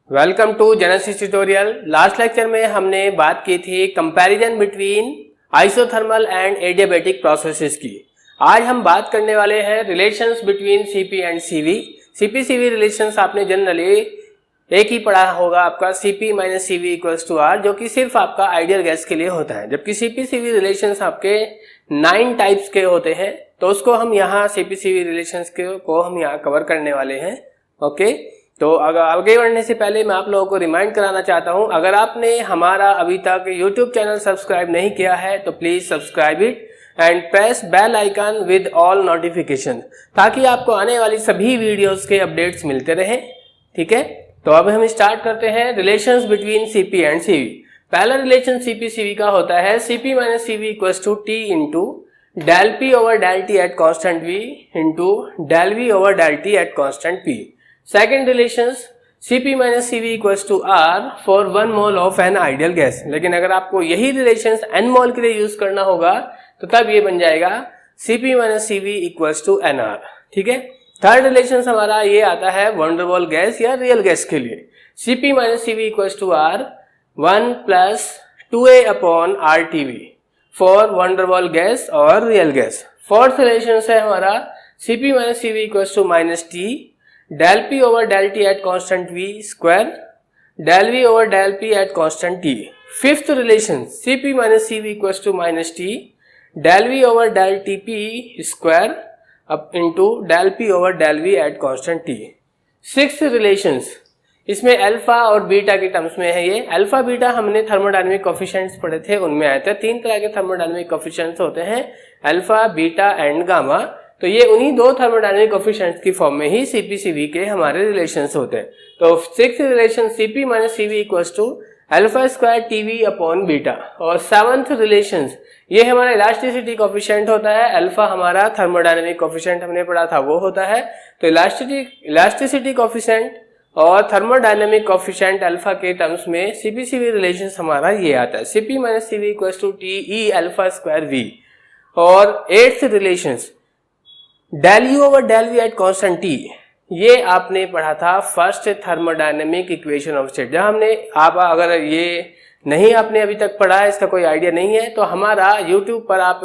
Welcome to Genesis tutorial. Last lecture में हमने बात की थी comparison between isothermal and adiabatic processes की। आज हम बात करने वाले हैं relations between CP and CV. CP CV relations आपने जनरली एक ही पढ़ा होगा, आपका CP minus CV equals to R, जो कि सिर्फ आपका आइडियल गैस के लिए होता है। जबकि सीपी सीवी रिलेशंस आपके 9 टाइप्स के होते हैं, तो उसको हम यहाँ सीपी सीवी रिलेशंस को हम यहाँ कवर करने वाले हैं। ओके, तो अगर आगे बढ़ने से पहले मैं आप लोगों को रिमाइंड कराना चाहता हूं, अगर आपने हमारा अभी तक YouTube चैनल सब्सक्राइब नहीं किया है तो please subscribe it and press bell icon with all notification, ताकि आपको आने वाली सभी वीडियोस के अपडेट्स मिलते रहें। ठीक है, तो अब हम स्टार्ट करते हैं relations between CP and CV. पहला रिलेशन सीपी सीवी का होता है CP minus CV equals to T into del P over del T at constant V into del V over del T at constant P. Second relations Cp minus Cv equals to R for 1 mole of an ideal gas. लेकिन अगर आपको यही relations n मोल के लिए use करना होगा तो तब ये बन जाएगा Cp minus Cv equals to NR। ठीक है, थर्ड रिलेशन हमारा ये आता है वंडरवॉल गैस या रियल गैस के लिए। Cp minus Cv equals to R 1 plus 2A upon RTV for van der Waals gas और रियल गैस। फोर्थ रिलेशन है हमारा Cp minus Cv equals to minus T del P over del T at constant V square del V over del P at constant T। Fifth relation Cp minus Cv equals to minus T del V over del Tp square up into del P over del V at constant T। Sixth relations इसमें alpha और beta के terms में है। ये alpha beta हमने thermodynamic coefficients पढ़े थे, उनमें आए थे। 3 तरह के थर्मोडायनेमिक कोफिशिएंट्स होते हैं, अल्फा, बीटा एंड गामा। तो ये उन्हीं 2 थर्मोडायनेमिक कोफिशिएंट्स की फॉर्म में ही सीपी सीवी के हमारे रिलेशंस होते हैं। तो sixth relation CP minus CV equals to alpha square TV upon beta. और सेवंथ रिलेशन ये हमारा इलास्टिसिटी कोफिशिएंट होता है। अल्फा हमारा थर्मोडायनेमिक कोफिशिएंट हमने पढ़ा था, वो होता है। तो इलास्टिसिटी कोफिशिएंट और थर्मोडायनेमिक कोफिशिएंट अल्फा के टर्म्स में सीपी सीवी रिलेशन हमारा ये आता है, CP minus CV equals to T E alpha square V. और eighth relation del U over del V at constant T, ये आपने पढ़ा था first thermodynamic equation of state. जब हमने आप अगर ये नहीं आपने अभी तक पढ़ा है, इसका कोई आइडिया नहीं है, तो हमारा YouTube पर आप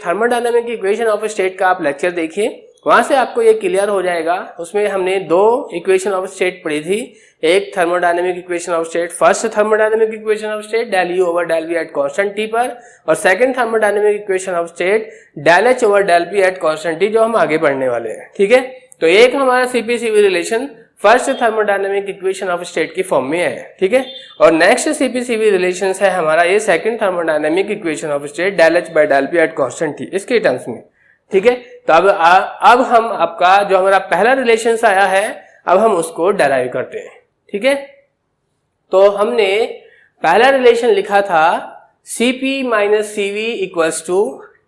थर्मोडायनेमिक इक्वेशन ऑफ स्टेट का आप लेक्चर देखिए, वहां से आपको ये क्लियर हो जाएगा। उसमें हमने 2 इक्वेशन ऑफ स्टेट पढ़ी थी, एक thermodynamic equation of state, first thermodynamic equation of state del U over del V at constant T पर, और second thermodynamic equation of state del H over del P at constant T, जो हम आगे पढ़ने वाले हैं। ठीक है, तो एक हमारा CP C V relation first thermodynamic equation of state की फॉर्म में है। ठीक है, और नेक्स्ट सीपी सीवी रिलेशन है हमारा ये second thermodynamic equation of state del H by del P at constant T, इसके टर्म्स में। ठीक है, तो अब हम आपका जो हमारा पहला रिलेशन आया है, अब हम उसको डेराइव करते हैं। ठीक है, तो हमने पहला रिलेशन लिखा था Cp minus Cv equals to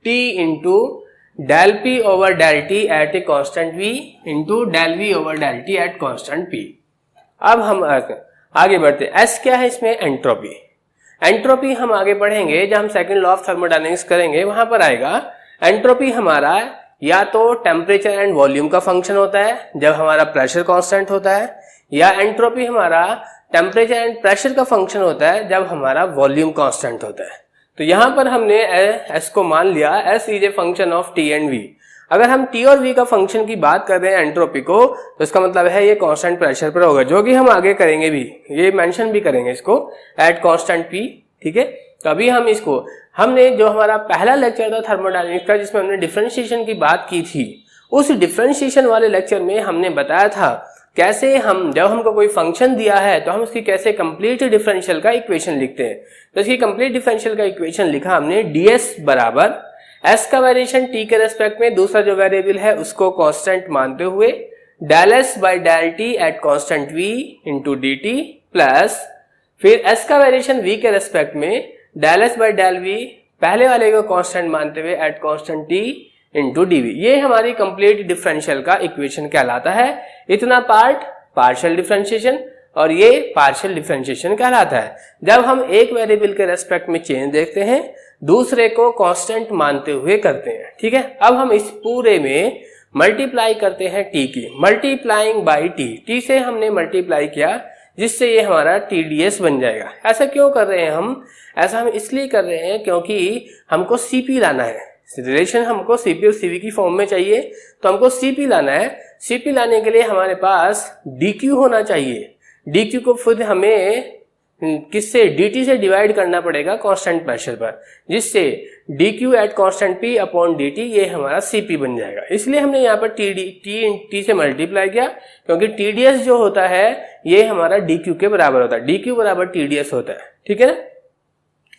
T into del P over del T at A constant V into del V over del T at constant P। अब हम आगे बढ़ते हैं। S क्या है इसमें? एंट्रोपी। एंट्रोपी हम आगे बढ़ेंगे, जब हम सेकंड लॉ ऑफ थर्मोडायनेमिक्स करेंगे वहां पर आएगा। एंट्रोपी हमारा या तो टेम्परेचर एंड वॉल्यूम का फंक्शन होता है जब हमारा प्रेशर कांस्टेंट होता है, या एंट्रोपी हमारा टेम्परेचर एंड प्रेशर का फंक्शन होता है जब हमारा वॉल्यूम कांस्टेंट होता है। तो यहां पर हमने एस को मान लिया, S is a function of T and V. अगर हम टी और वी का फंक्शन की बात कर रहे हैं एंट्रोपी को, तो इसका मतलब है ये कांस्टेंट प्रेशर पर होगा, जो कि हम आगे करेंगे भी, ये मेंशन भी करेंगे इसको एट कांस्टेंट पी। ठीक है, तो अभी हम इसको, हमने जो हमारा पहला लेक्चर था थर्मोडायनेमिक्स का, जिसमें हमने डिफरेंशिएशन की बात की थी, उस डिफरेंशिएशन वाले लेक्चर में हमने बताया था कैसे हम, जब हमको कोई फंक्शन दिया है तो हम उसकी कैसे कंप्लीट डिफरेंशियल का इक्वेशन लिखते हैं। तो इसकी कंप्लीट डिफरेंशियल का इक्वेशन लिखा हमने ds बराबर s का वेरिएशन t के रेस्पेक्ट में, दूसरा जो वेरिएबल है उसको कांस्टेंट मानते हुए del s by del t at constant v into D T, plus फिर s का वेरिएशन v के रेस्पेक्ट में del s by del v पहले वाले को कांस्टेंट मानते हुए at constant t into DV. ये हमारी कंप्लीट डिफरेंशियल का इक्वेशन कहलाता है। इतना पार्ट पार्शियल डिफरेंशिएशन और ये पार्शियल डिफरेंशिएशन कहलाता है जब हम एक वेरिएबल के रेस्पेक्ट में चेंज देखते हैं, दूसरे को कांस्टेंट मानते हुए करते हैं। ठीक है, अब हम इस पूरे में मल्टीप्लाई करते हैं टी की, मल्टीप्लाइंग बाई टी। टी से हमने मल्टीप्लाई किया, जिससे ये हमारा TDS बन जाएगा। ऐसा क्यों कर रहे हैं हम? ऐसा हम इसलिए कर रहे हैं क्योंकि हमको CP लाना है। रिलेशन हमको CP और CV की फॉर्म में चाहिए, तो हमको CP लाना है। CP लाने के लिए हमारे पास DQ होना चाहिए। DQ को खुद हमें किससे, DT से डिवाइड करना पड़ेगा कांस्टेंट प्रेशर पर, जिससे DQ eight constant P upon DT ये हमारा CP बन जाएगा। इसलिए हमने यहाँ पर T से मल्टीप्लाई किया, क्योंकि TDS जो होता है ये हमारा DQ के बराबर होता है। DQ बराबर TDS होता है, ठीक है ना।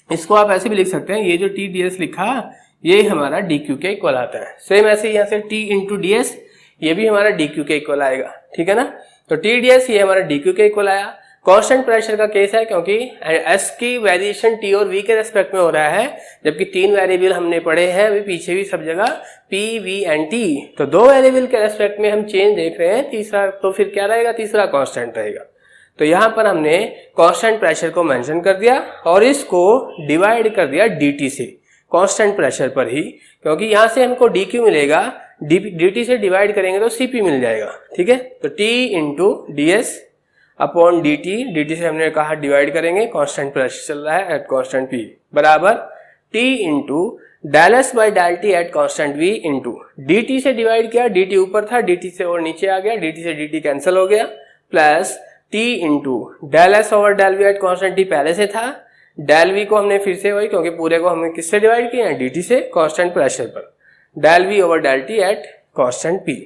इसको आप ऐसे भी लिख सकते हैं, ये जो TDS लिखा ये हमारा DQ के इक्वल आता है। सेम ऐसे यहाँ से T इंटू DS ये भी हमारा DQ के इक्वल आएगा, ठीक है ना। तो TDS ये हमारा DQ के इक्वल आया। कांस्टेंट प्रेशर का केस है क्योंकि S की वेरिएशन T और V के रेस्पेक्ट में हो रहा है, जबकि 3 वेरिएबल हमने पढ़े हैं अभी पीछे भी सब जगह P, V एंड T। तो 2 वेरिएबल के रेस्पेक्ट में हम चेंज देख रहे हैं, तीसरा तो फिर क्या रहेगा, तीसरा कांस्टेंट रहेगा। तो यहाँ पर हमने कांस्टेंट प्रेशर को मेंशन कर दिया और इसको डिवाइड कर दिया DT से, कांस्टेंट प्रेशर पर ही, क्योंकि यहाँ से हमको DQ मिलेगा, DT से डिवाइड करेंगे तो CP मिल जाएगा, ठीक है। तो T into DS upon DT से हमने कहा डिवाइड करेंगे, कांस्टेंट प्रेशर चल रहा है एट कांस्टेंट P, बराबर T into del S by del T at constant V into DT से डिवाइड किया, DT ऊपर था, DT से और नीचे आ गया, DT से DT कैंसिल हो गया, plus T into del S over del V at constant T पहले से था, डेल V को हमने फिर से वही, क्योंकि पूरे को हमने किससे डिवाइड किया है, DT से, कांस्टेंट प्रेशर पर, del V over del T at constant P।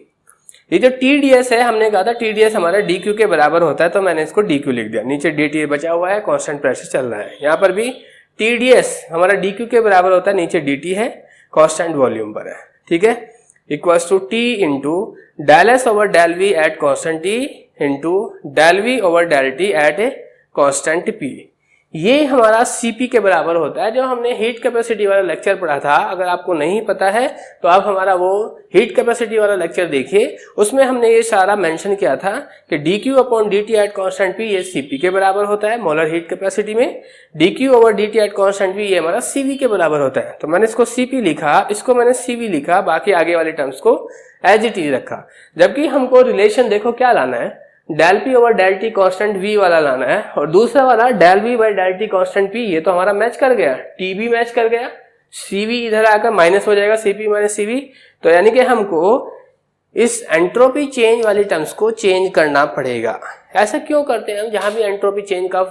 ये जो TDS है, हमने कहा था TDS हमारा DQ के बराबर होता है, तो मैंने इसको DQ लिख दिया, नीचे DT बचा हुआ है, कांस्टेंट प्रेशर चल रहा है। यहाँ पर भी TDS हमारा DQ के बराबर होता है, नीचे DT है, कांस्टेंट वॉल्यूम पर है, ठीक है, equals to T into del S over del V at constant T into del V over del T at constant P। ये हमारा CP के बराबर होता है, जो हमने हीट कैपेसिटी वाला लेक्चर पढ़ा था। अगर आपको नहीं पता है तो आप हमारा वो हीट कैपेसिटी वाला लेक्चर देखिए, उसमें हमने ये सारा मेंशन किया था कि DQ upon DT eight constant P ये CP के बराबर होता है मोलर हीट कैपेसिटी में, DQ over DT eight constant P ये हमारा CV के बराबर होता है। तो मैंने इसको CP लिखा, इसको मैंने CV लिखा, बाकी आगे वाले टर्म्स को एज इट इज रखा। जबकि हमको रिलेशन देखो क्या लाना है, del P over del T constant V वाला लाना है, और दूसरा वाला del V by del T constant P, ये तो हमारा मैच कर गया, T भी मैच कर गया, CV इधर आकर माइनस हो जाएगा, CP माइनस CV। तो यानी कि हमको इस एंट्रोपी चेंज वाली टर्म्स को चेंज करना पड़ेगा। ऐसा क्यों करते हैं हम? जहां भी एंट्रोपी चेंज का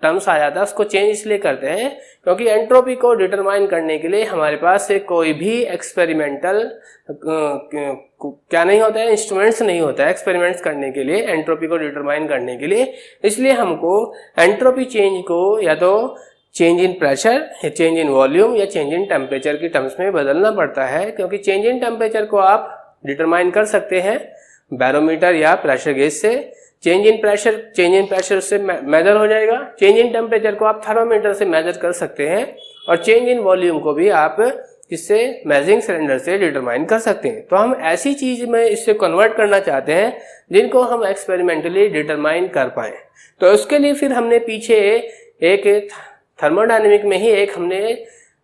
टर्म्स आ जाता है उसको चेंज इसलिए करते हैं क्योंकि एंट्रोपी को डिटरमाइन करने के लिए हमारे पास से कोई भी एक्सपेरिमेंटल क्या नहीं होता है, इंस्ट्रूमेंट्स नहीं होता है एक्सपेरिमेंट्स करने के लिए, एंट्रोपी को डिटरमाइन करने के लिए। इसलिए हमको एंट्रोपी चेंज को या तो चेंज इन प्रेशर या चेंज इन वॉल्यूम या चेंज इन टेम्परेचर की टर्म्स में बदलना पड़ता है, क्योंकि चेंज इन टेम्परेचर को आप डिटरमाइन कर सकते हैं बैरोमीटर या प्रेशर गेज से, चेंज इन प्रेशर से मेजर हो जाएगा, चेंज इन टेम्परेचर को आप थर्मामीटर से मेजर कर सकते हैं, और चेंज इन वॉल्यूम को भी आप इससे मेजरिंग सिलेंडर से डिटरमाइन कर सकते हैं। तो हम ऐसी चीज में इससे कन्वर्ट करना चाहते हैं जिनको हम एक्सपेरिमेंटली डिटरमाइन कर पाए। तो उसके लिए फिर हमने पीछे एक थर्मोडायनेमिक में ही एक हमने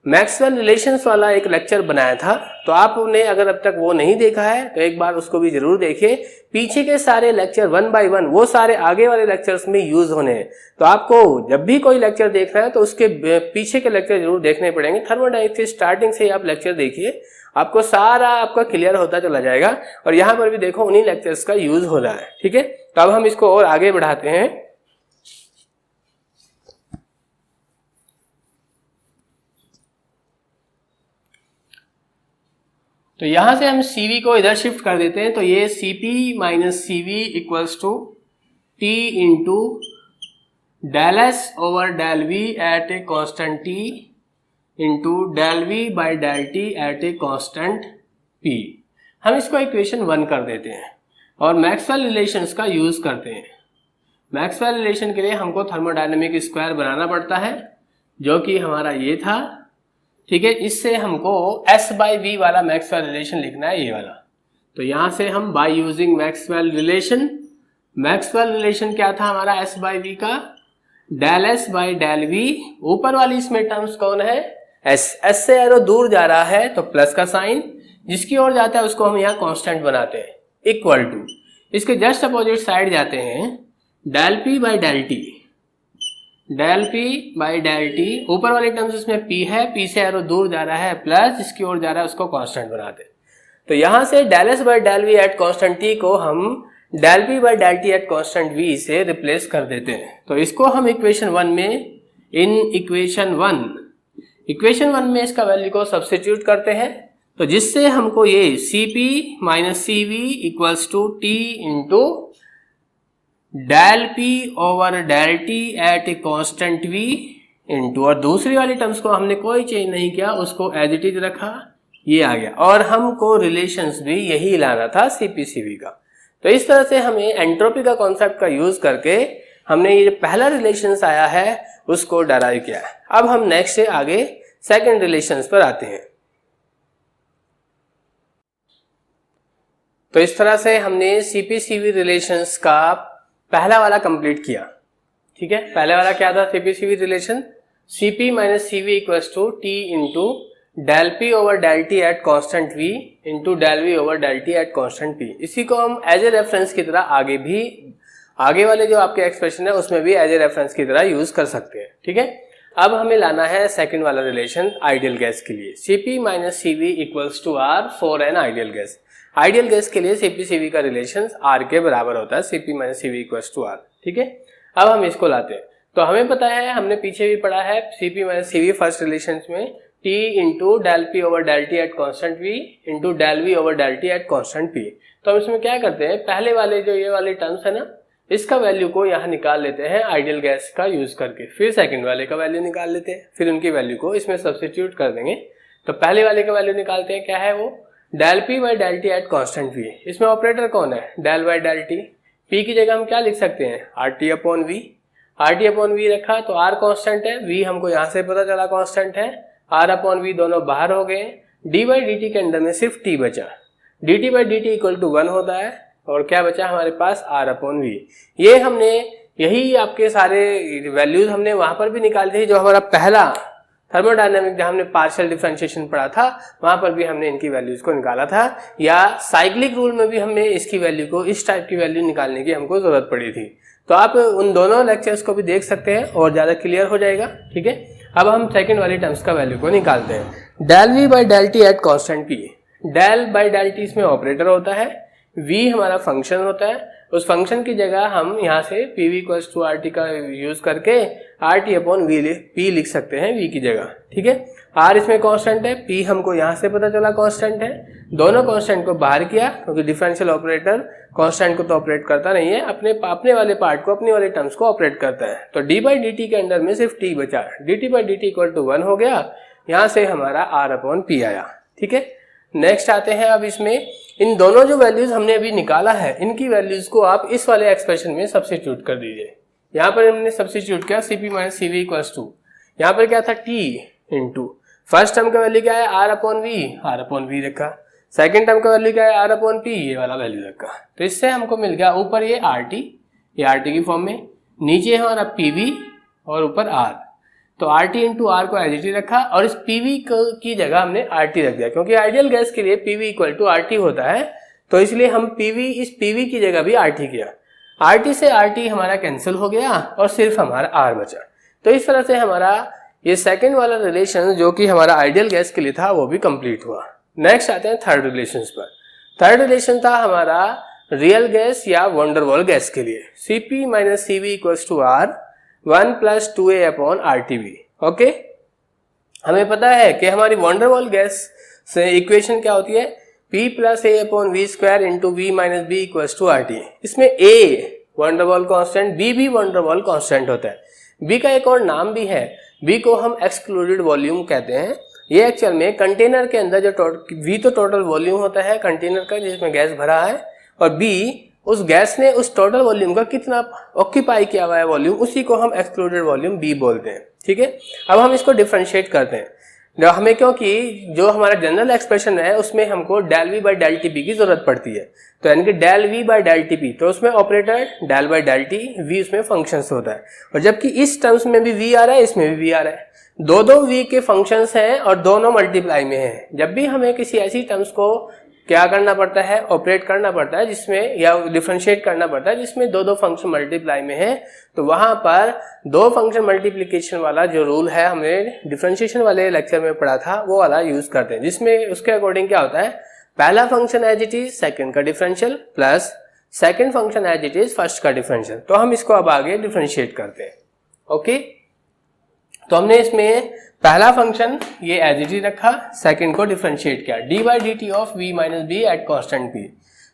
मैक्सवेल रिलेशंस वाला एक लेक्चर बनाया था। तो आपने अगर अब तक वो नहीं देखा है तो एक बार उसको भी जरूर देखिए। पीछे के सारे लेक्चर 1 बाय 1 वो सारे आगे वाले लेक्चर्स में यूज होने हैं। तो आपको जब भी कोई लेक्चर देखना है तो उसके पीछे के लेक्चर जरूर देखने पड़ेंगे। थर्मोडायनेमिक्स के स्टार्टिंग से ही आप लेक्चर देखिए, आपको सारा आपका क्लियर होता चला जाएगा। और यहाँ पर भी देखो उन्हीं लेक्चर्स का यूज हो रहा है, ठीक है। तो अब हम इसको और आगे बढ़ाते हैं। तो यहां से हम CV को इधर शिफ्ट कर देते हैं। तो ये CP minus CV equals to T into del S over del V at A constant T into del V by del T at A constant P। हम इसको इक्वेशन 1 कर देते हैं और मैक्सवेल रिलेशंस का यूज करते हैं। मैक्सवेल रिलेशन के लिए हमको थर्मोडायनेमिक स्क्वायर बनाना पड़ता है, जो कि हमारा ये था, ठीक है। इससे हमको S बाई V वाला मैक्सवेल रिलेशन लिखना है, ये वाला। तो यहां से हम बाय यूजिंग मैक्सवेल रिलेशन क्या था हमारा S बाई V का, del S by del V। ऊपर वाली इसमें टर्म्स कौन है, S से एरो दूर जा रहा है तो प्लस का साइन, जिसकी ओर जाता है उसको हम यहाँ कांस्टेंट बनाते हैं, इक्वल टू। इसके जस्ट अपोजिट साइड जाते हैं del P by del T, del P by del T, ऊपर वाले टर्म्स इसमें पी है, पी से एरो दूर जा रहा है, प्लस जिसकी ओर जा रहा है उसको कांस्टेंट बनाते हैं। तो यहां से del S by del V at constant T को हम del P by del T at constant V से रिप्लेस कर देते हैं। तो इसको हम इक्वेशन वन में, इन इक्वेशन वन में इसका वैल्यू को सब्स्टिट्यूट करते हैं, तो जिससे हमको ये C P minus C V equals to T into del P over del T at a constant V into, और दूसरी वाली टर्म्स को हमने कोई चेंज नहीं किया, उसको एज इट इज रखा, ये आ गया। और हमको रिलेशंस भी यही लाना था सीपीसीवी का। तो इस तरह से हमें एंट्रोपी का कॉन्सेप्ट का यूज करके हमने ये पहला रिलेशंस आया है उसको डराइव किया है। अब हम नेक्स्ट से आगे सेकंड रिलेशंस पर आते हैं। तो इस तरह से हमने सीपीसीवी रिलेशंस का पहला वाला कंप्लीट किया। ठीक है, पहले वाला क्या था C P C V relation, CP minus CV equals to T into del P over del T at constant V into del V over del T at constant P. इसी को हम एज ए रेफरेंस की तरह आगे वाले जो आपके एक्सप्रेशन है उसमें भी एज ए रेफरेंस की तरह यूज कर सकते हैं। ठीक है, अब हमें लाना है सेकंड वाला रिलेशन आइडियल गैस के लिए, CP minus CV equals to R for an ideal gas. Ideal gas के लिए सीपी सीवी का रिलेशन आर के बराबर होता है, CP minus CV equals to R. ठीक है, अब हम इसको लाते हैं। तो हमें पता है, हमने पीछे भी पढ़ा है, CP minus C V first relation में T into del P over del T at constant V into del V over del T at constant P. तो हम इसमें क्या करते हैं, पहले वाले जो ये वाले टर्म्स है ना, इसका वैल्यू को यहाँ निकाल लेते हैं आइडियल गैस का यूज करके, फिर सेकंड वाले का वैल्यू निकाल लेते हैं, फिर उनकी वैल्यू को इसमें सब्स्टिट्यूट कर देंगे। तो पहले वाले का वैल्यू निकालते हैं, क्या है वो, del P by del T at constant V. इसमें ऑपरेटर कौन है, del by del T. P की जगह हम क्या लिख सकते हैं, R T upon V. R T upon V रखा तो आर कॉन्स्टेंट है, वी हमको यहाँ से पता चला कॉन्स्टेंट है, आर अपॉन वी दोनों बाहर हो गए। डी बाई डी टी के अंदर में सिर्फ टी बचा, D T by D T equal to 1 होता है, और क्या बचा हमारे पास, आर अपॉन वी। ये हमने यही आपके सारे वैल्यूज हमने वहां पर भी निकाले थे, जो हमारा पहला थर्मोडायनेमिक जहां हमने पार्शियल डिफरेंशिएशन पढ़ा था वहां पर भी हमने इनकी वैल्यूज को निकाला था, या साइक्लिक रूल में भी हमने इसकी वैल्यू को, इस टाइप की वैल्यू निकालने की हमको जरूरत पड़ी थी। तो आप उन दोनों लेक्चर्स को भी देख सकते हैं और ज्यादा क्लियर हो जाएगा। ठीक है, अब हम सेकंड वाली टर्म्स का वैल्यू को निकालते हैं। Del V by del T at constant P, del by del T इसमें ऑपरेटर होता है, वी हमारा फंक्शन होता है, उस फंक्शन की जगह हम यहाँ से P V equals to R T का यूज करके R T upon V P लिख सकते हैं वी की जगह। ठीक है, आर इसमें कांस्टेंट है, पी हमको यहाँ से पता चला कांस्टेंट है, दोनों कांस्टेंट को बाहर किया क्योंकि डिफरेंशियल ऑपरेटर कांस्टेंट को तो ऑपरेट करता नहीं है, अपने वाले पार्ट को, अपने वाले टर्म्स को ऑपरेट करता है। तो डी बाई डी टी के अंदर में सिर्फ टी बचा, D T by D T equal to 1 हो गया, यहाँ से हमारा आर अपॉन पी आया। ठीक है, नेक्स्ट आते हैं, अब इसमें इन दोनों जो वैल्यूज हमने अभी निकाला है इनकी वैल्यूज को आप इस वाले एक्सप्रेशन में सब्स्टिट्यूट कर दीजिए। यहाँ पर हमने सब्स्टिट्यूट किया CP minus CV equals to, यहाँ पर क्या था, टी इंटू फर्स्ट टर्म का वैल्यू क्या है, आर अपॉन वी रखा, सेकंड टर्म का वैल्यू क्या है, आर अपॉन पी, ये वाला वैल्यू रखा। तो इससे हमको मिल गया ऊपर ये आर टी की फॉर्म में, नीचे है हमारा पी वी और ऊपर आर। तो आर टी इंटू आर को एज इट इज रखा और इस पीवी की जगह हमने आर टी रख दिया, क्योंकि आइडियल गैस के लिए PV equal to R T होता है, तो इसलिए हम इस पीवी की जगह भी आर टी किया। आर टी से आर टी हमारा कैंसिल हो गया और सिर्फ हमारा आर बचा। तो इस तरह से हमारा ये सेकेंड वाला रिलेशन जो कि हमारा आइडियल गैस के लिए था वो भी कंप्लीट हुआ। नेक्स्ट आते हैं थर्ड रिलेशन पर। थर्ड रिलेशन था हमारा रियल गैस या वंडरवॉल गैस के लिए, CP minus CV equals to R 1 plus 2a upon RTV. Okay, हमें पता है कि हमारी वंडरवॉल गैस से इक्वेशन क्या होती है, P plus a upon V square into V minus B equals to R T. इसमें a वंडरवॉल कांस्टेंट, b भी वंडरवॉल कांस्टेंट होता है। b का एक और नाम भी है, b को हम एक्सक्लूडेड वॉल्यूम कहते हैं। ये एक्चुअल में कंटेनर के अंदर जो v तो टोटल वॉल्यूम होता है कंटेनर का जिसमें गैस भरा है, और b उस गैस ने उस टोटल वॉल्यूम का कितना ऑक्यूपाई किया हुआ है वॉल्यूम, उसी को हम एक्सक्लूडेड वॉल्यूम बी बोलते हैं। ठीक है, अब हम इसको डिफरेंशिएट करते हैं हमें, क्योंकि जो हमारा जनरल एक्सप्रेशन है उसमें हमको del V by del T P की जरूरत पड़ती है। तो यानी कि del V by del T P, तो उसमें operator del by del T, V उसमें फंक्शंस होता है, और जबकि इस टर्म्स में भी वी आ रहा है, इसमें भी वी आ रहा है, दो वी के फंक्शंस हैं और दोनों मल्टीप्लाई में हैं। जब भी हमें किसी ऐसी टर्म्स को क्या करना पड़ता है, ऑपरेट करना पड़ता है जिसमें, या डिफरेंशिएट करना पड़ता है जिसमें दो दो फंक्शन मल्टीप्लाई में है, तो वहां पर दो फंक्शन मल्टीप्लिकेशन वाला जो रूल है हमने डिफरेंशिएशन वाले लेक्चर में पढ़ा था वो वाला यूज करते हैं, जिसमें उसके अकॉर्डिंग क्या होता है, पहला function as it is second का differential plus second function as it is first का डिफरेंशियल। तो हम इसको अब आगे डिफरेंशिएट करते हैं। ओके, तो हमने इसमें पहला फंक्शन ये एज इट इज रखा, सेकंड को डिफरेंशिएट किया D by D T of V minus B at constant P,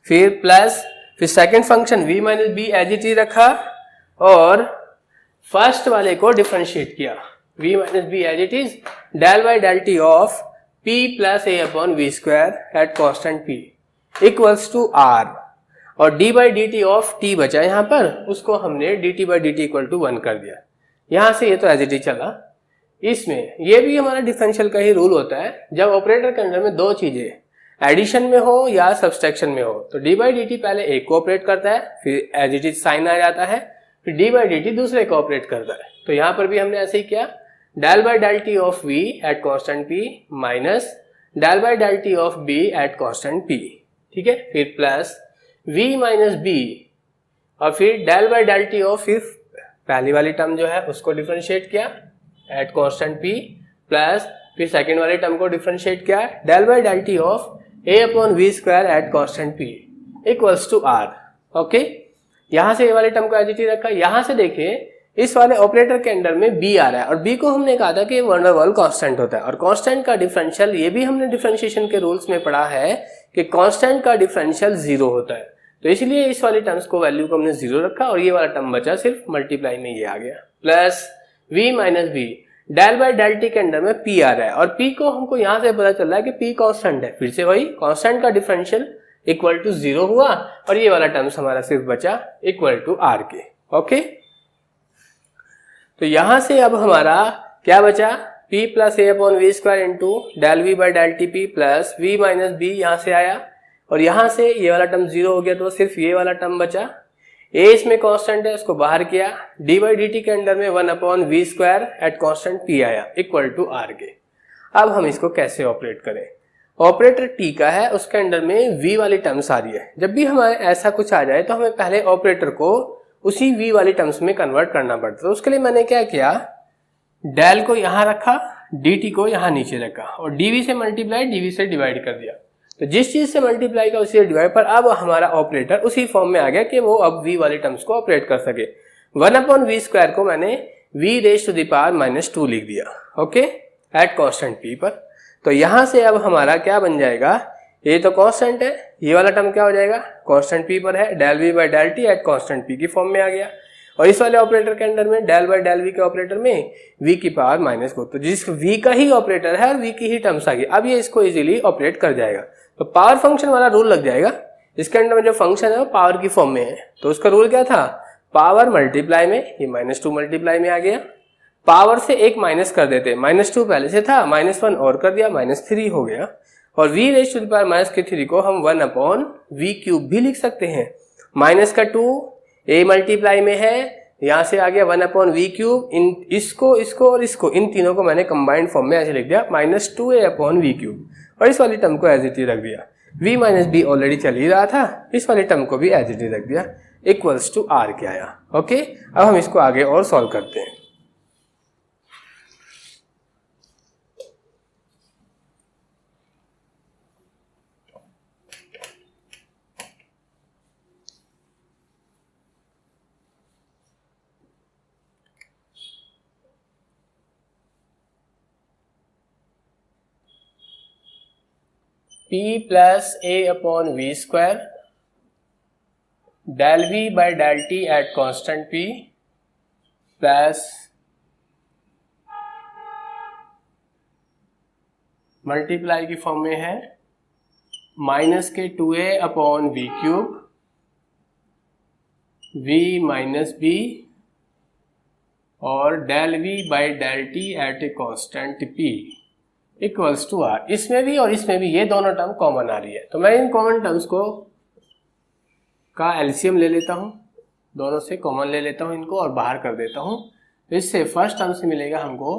फिर second function V minus B as it is रखा और फर्स्ट वाले को डिफरेंशिएट किया V minus B as it is del by del T of P plus A upon V square at constant P equals to R, और D by D T of T बचा यहाँ पर, उसको हमने D T by D T equal to 1 कर दिया। यहां से ये तो एज इट इज चला। इसमें ये भी हमारा डिफरेंशियल का ही रूल होता है, जब ऑपरेटर के अंदर में दो चीजें एडिशन में हो या सब्सट्रैक्शन में हो तो डी बाई डी टी पहले एक को ऑपरेट करता है, फिर एज इट इज साइन आ जाता है, फिर डी बाई डी टी दूसरे को ऑपरेट करता है। तो यहाँ पर भी हमने ऐसे ही किया, del by del T of V at constant P minus del by del T of B at constant P, ठीक है, फिर प्लस वी माइनस बी और फिर del by del T of, फिर पहली वाली टर्म जो है उसको डिफरेंशिएट किया एट कॉन्स्टेंट पी प्लस फिर सेकेंड वाले टर्म को डिफरेंशिएट किया del by del T of A upon V square at constant P equals to R. Okay, यहां से ए वाले टर्म को एज इट इज रखा। यहां से देखिए इस वाले ऑपरेटर के अंदर में बी आ रहा है और बी को हमने कहा था कि वन बाय वन कांस्टेंट होता है, और कांस्टेंट का डिफरेंशियल ये भी हमने डिफरेंशिएशन के रूल्स में पढ़ा है कि कांस्टेंट का डिफरेंशियल 0 होता है। तो इसलिए इस वाली टर्म्स को वैल्यू को हमने 0 रखा और ये वाला टर्म बचा सिर्फ मल्टीप्लाई में ये आ गया, plus v minus B del by del T के अंदर में p आ रहा है और p को हमको यहां से पता चल रहा है कि p कांस्टेंट है, फिर से वही कांस्टेंट का डिफरेंशियल इक्वल टू 0 हुआ और ये वाला टर्म्स हमारा सिर्फ बचा इक्वल टू r के। ओके, तो यहां से अब हमारा क्या बचा, p plus A upon V square into del V by del T P plus v minus B यहां से आया और यहां से ये वाला टर्म 0 हो गया तो सिर्फ ये वाला टर्म बचा। ए इसमें कांस्टेंट है, इसको बाहर किया, डी बाई डी टी के अंदर में 1 upon V square at constant P आया इक्वल टू आर के। अब हम इसको कैसे ऑपरेट करें, ऑपरेटर टी का है उसके अंदर में वी वाली टर्म्स आ रही है। जब भी हमारे ऐसा कुछ आ जाए तो हमें पहले ऑपरेटर को उसी वी वाली टर्म्स में कन्वर्ट करना पड़ता है। तो उसके लिए मैंने क्या किया, डेल को यहां रखा, डी टी को यहां नीचे रखा और डीवी से मल्टीप्लाई डीवी से डिवाइड कर दिया। तो जिस चीज से मल्टीप्लाई का उसी से डिवाइड, पर अब हमारा ऑपरेटर उसी फॉर्म में आ गया कि वो अब v वाली टर्म्स को ऑपरेट कर सके। 1 अपॉन वी स्क्वायर को मैंने v raise to the power minus 2 लिख दिया, ओके, एट कांस्टेंट p पर। तो यहां से अब हमारा क्या बन जाएगा, ये तो कांस्टेंट है, ये वाला टर्म क्या हो जाएगा, कांस्टेंट p पर है, del v by del T at constant p की फॉर्म में आ गया। और इस वाले ऑपरेटर के अंदर में डेल बाई डेल v के ऑपरेटर में v की पावर माइनस को, तो जिस v का ही ऑपरेटर है और v की ही टर्म्स आ गई, अब ये इसको इजीली ऑपरेट कर जाएगा। तो पावर फंक्शन वाला रूल लग जाएगा, इसके अंदर में जो फंक्शन है वो पावर की फॉर्म में है। तो उसका रूल क्या था, पावर मल्टीप्लाई में, ये -2 मल्टीप्लाई में आ गया, पावर से एक माइनस कर देते, -2 पहले से था, -1 और कर दिया, -3 हो गया। और v raise to the power -3 को हम 1 अपॉन वी क्यूब भी लिख सकते हैं। माइनस का 2 a मल्टीप्लाई में है, यहां से आ गया 1 अपॉन वी क्यूब, इन इसको और इसको, इन तीनों को मैंने कंबाइंड फॉर्म में ऐसे लिख दिया, -2a अपॉन वी क्यूब, और इस वाली टर्म को एज इट इज रख दिया। v माइनस बी ऑलरेडी चल ही रहा था, इस वाली टर्म को भी एज इट इज रख दिया, इक्वल्स टू आर के आया। ओके, अब हम इसको आगे और सॉल्व करते हैं। p plus A upon V square del v by del T at constant p plus multiply की फॉर्म में है माइनस के 2a upon V cube v minus B और del v by del T at A constant p equals to R. इसमें भी और इसमें भी ये दोनों टर्म कॉमन आ रही है, तो मैं इन कॉमन टर्म्स को का एलसीएम ले लेता हूँ, दोनों से कॉमन ले लेता हूँ इनको और बाहर कर देता हूँ। तो इससे फर्स्ट टर्म से मिलेगा हमको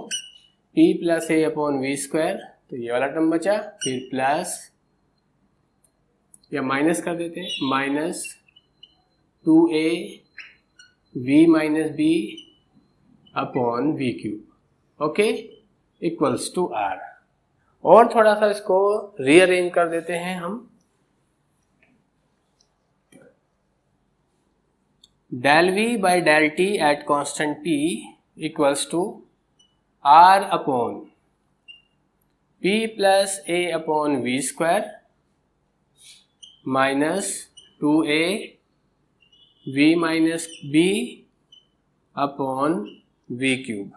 p plus A upon V square, तो ये वाला टर्म बचा, फिर प्लस या माइनस कर देते हैं, minus 2a v minus B upon V cube, okay, equals to r। और थोड़ा सा इसको रीअरेंज कर देते हैं हम, del v by del T at constant p equals to r upon p plus a upon V square minus 2a v minus B upon V cube.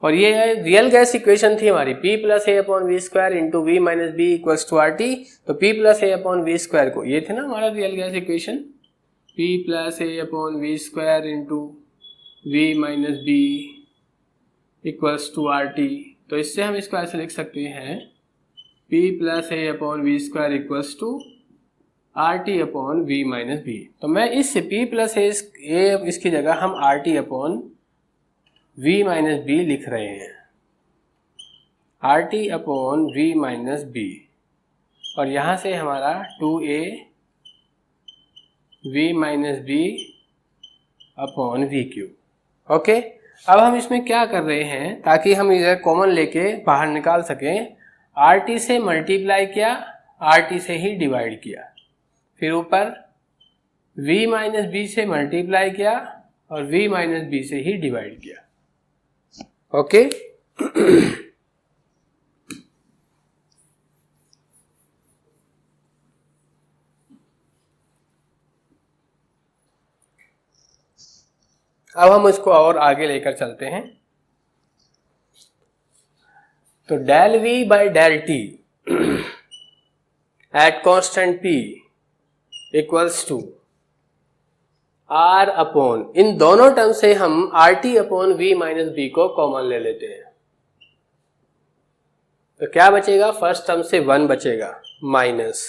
और ये रियल गैस इक्वेशन थी हमारी, p plus A upon V square into V minus B equals to R T. तो p plus A upon V square को, ये थे ना हमारा real gas equation, p plus A upon V square into V minus B equals to R T. तो इससे हम इसको ऐसे लिख सकते हैं, p plus A upon V square equals to R T upon V minus B. तो मैं इससे p प्लस ए इसकी जगह हम R T upon v minus B लिख रहे हैं, R T upon V minus B, और यहाँ से हमारा 2a v minus B upon V cube. Okay, अब हम इसमें क्या कर रहे हैं ताकि हम इधर कॉमन लेके बाहर निकाल सकें, आर टी से मल्टीप्लाई किया, आर टी से ही डिवाइड किया, फिर ऊपर v माइनस बी से मल्टीप्लाई किया और v माइनस बी से ही डिवाइड किया। ओके अब हम इसको और आगे लेकर चलते हैं। तो del v by del T at constant p equals to r upon, इन दोनों टर्म से हम R T upon V minus B को कॉमन ले लेते हैं। तो क्या बचेगा, फर्स्ट टर्म से 1 बचेगा, minus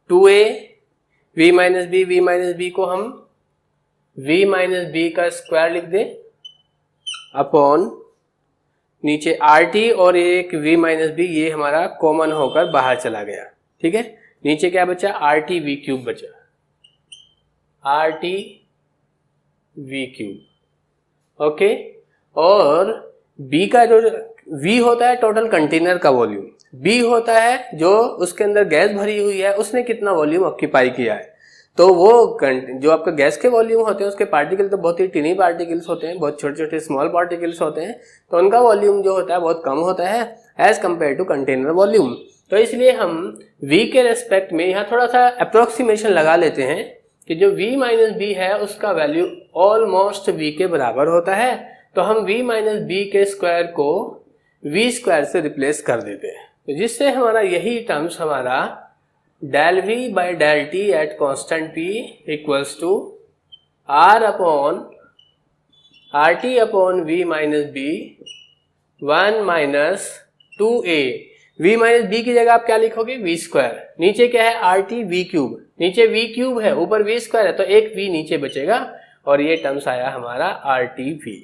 2a v minus B को हम v माइनस बी का स्क्वायर लिख दें अपॉन नीचे आर टी और एक v माइनस बी, ये हमारा कॉमन होकर बाहर चला गया। ठीक है, नीचे क्या बचा, आर टी वी क्यूब बचा, are T we cube. Okay, और b का जो v होता है टोटल कंटेनर का वॉल्यूम, b होता है जो उसके अंदर गैस भरी हुई है, उसने कितना वॉल्यूम ऑक्यूपाई किया है। तो वो जो आपका गैस के वॉल्यूम होते हैं उसके पार्टिकल तो बहुत ही टिनी पार्टिकल्स होते हैं, बहुत छोटे छोटे स्मॉल पार्टिकल्स होते हैं, तो उनका वॉल्यूम जो होता है बहुत कम होता है as compare to container volume. तो इसलिए हम v के रेस्पेक्ट में यहाँ थोड़ा सा अप्रोक्सीमेशन लगा लेते हैं कि जो v माइनस बी है उसका वैल्यू ऑलमोस्ट v के बराबर होता है। तो हम v माइनस बी के स्क्वायर को v स्क्वायर से रिप्लेस कर देते हैं, तो जिससे हमारा यही टर्म्स हमारा del v by del T at constant p equals to r upon R T upon V minus B 1 minus 2a। v minus B की जगह आप क्या लिखोगे, v स्क्वायर, नीचे क्या है आर टी वी क्यूब, नीचे v क्यूब है ऊपर v स्क्वायर है, तो एक v नीचे बचेगा और ये टर्म्स आया हमारा आर टी वी।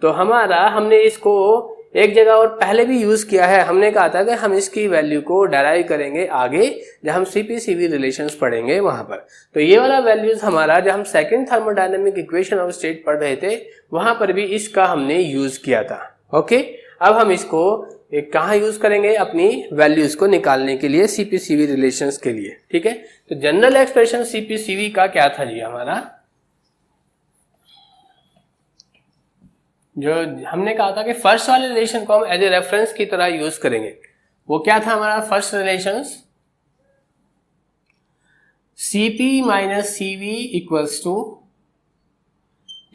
तो हमारा हमने इसको एक जगह और पहले भी यूज किया है, हमने कहा था कि हम इसकी वैल्यू को डेराइव करेंगे आगे जब हम सीपीसीवी रिलेशंस पढ़ेंगे वहां पर। तो ये वाला वैल्यूज हमारा जब हम second thermodynamic equation of state पढ़ रहे थे वहां पर भी इसका हमने यूज किया था। ओके, अब हम इसको कहाँ यूज करेंगे, अपनी वैल्यूज को निकालने के लिए सीपीसीवी रिलेशंस के लिए। ठीक है, तो जनरल एक्सप्रेशन सीपीसीवी का क्या था जी, हमारा जो हमने कहा था कि फर्स्ट वाले रिलेशन को हम एज ए रेफरेंस की तरह यूज करेंगे, वो क्या था हमारा first relations, Cp minus Cv equals to